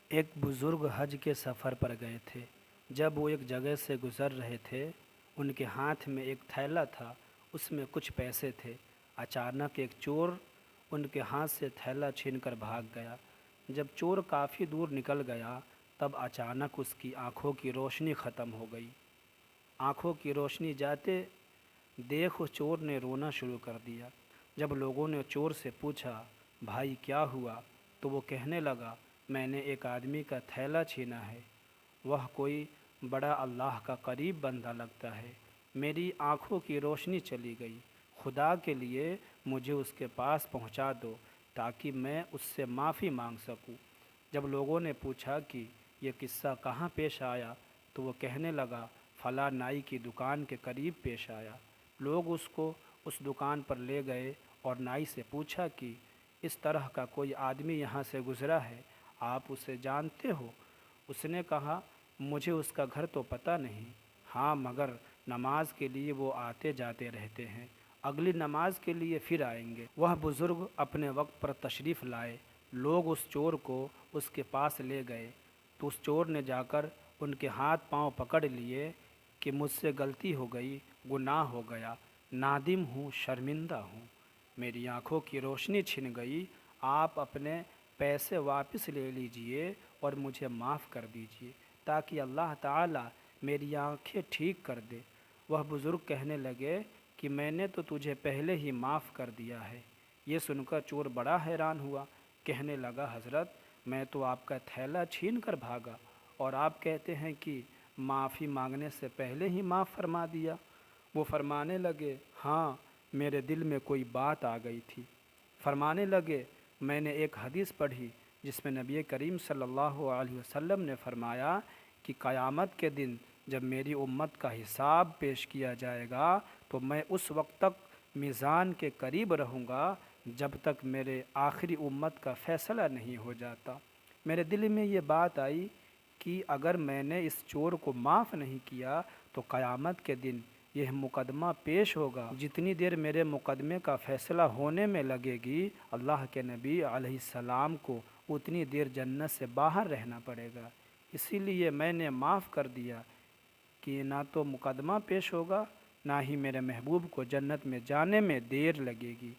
ایک بزرگ حج کے سفر پر گئے تھے۔ جب وہ ایک جگہ سے گزر رہے تھے، ان کے ہاتھ میں ایک تھیلا تھا، اس میں کچھ پیسے تھے۔ اچانک ایک چور ان کے ہاتھ سے تھیلا چھین کر بھاگ گیا۔ جب چور کافی دور نکل گیا، تب اچانک اس کی آنکھوں کی روشنی ختم ہو گئی۔ آنکھوں کی روشنی جاتے دیکھ اس چور نے رونا شروع کر دیا۔ جب لوگوں نے چور سے پوچھا، بھائی کیا ہوا، تو وہ کہنے لگا، میں نے ایک آدمی کا تھیلا چھینا ہے، وہ کوئی بڑا اللہ کا قریب بندہ لگتا ہے، میری آنکھوں کی روشنی چلی گئی، خدا کے لیے مجھے اس کے پاس پہنچا دو تاکہ میں اس سے معافی مانگ سکوں۔ جب لوگوں نے پوچھا کہ یہ قصہ کہاں پیش آیا، تو وہ کہنے لگا، فلاں نائی کی دکان کے قریب پیش آیا۔ لوگ اس کو اس دکان پر لے گئے اور نائی سے پوچھا کہ اس طرح کا کوئی آدمی یہاں سے گزرا ہے، آپ اسے جانتے ہو؟ اس نے کہا، مجھے اس کا گھر تو پتہ نہیں، ہاں مگر نماز کے لیے وہ آتے جاتے رہتے ہیں، اگلی نماز کے لیے پھر آئیں گے۔ وہ بزرگ اپنے وقت پر تشریف لائے۔ لوگ اس چور کو اس کے پاس لے گئے تو اس چور نے جا کر ان کے ہاتھ پاؤں پکڑ لیے کہ مجھ سے غلطی ہو گئی، گناہ ہو گیا، نادم ہوں، شرمندہ ہوں، میری آنکھوں کی روشنی چھن گئی، آپ اپنے پیسے واپس لے لیجئے اور مجھے معاف کر دیجئے تاکہ اللہ تعالیٰ میری آنکھیں ٹھیک کر دے۔ وہ بزرگ کہنے لگے کہ میں نے تو تجھے پہلے ہی معاف کر دیا ہے۔ یہ سن کر چور بڑا حیران ہوا، کہنے لگا، حضرت میں تو آپ کا تھیلا چھین کر بھاگا اور آپ کہتے ہیں کہ معافی مانگنے سے پہلے ہی معاف فرما دیا۔ وہ فرمانے لگے، ہاں میرے دل میں کوئی بات آ گئی تھی۔ فرمانے لگے، میں نے ایک حدیث پڑھی جس میں نبی کریم صلی اللہ علیہ وسلم نے فرمایا کہ قیامت کے دن جب میری امت کا حساب پیش کیا جائے گا تو میں اس وقت تک میزان کے قریب رہوں گا جب تک میرے آخری امت کا فیصلہ نہیں ہو جاتا۔ میرے دل میں یہ بات آئی کہ اگر میں نے اس چور کو معاف نہیں کیا تو قیامت کے دن یہ مقدمہ پیش ہوگا، جتنی دیر میرے مقدمے کا فیصلہ ہونے میں لگے گی، اللہ کے نبی علیہ السلام کو اتنی دیر جنت سے باہر رہنا پڑے گا۔ اسی لیے میں نے معاف کر دیا کہ نہ تو مقدمہ پیش ہوگا، نہ ہی میرے محبوب کو جنت میں جانے میں دیر لگے گی۔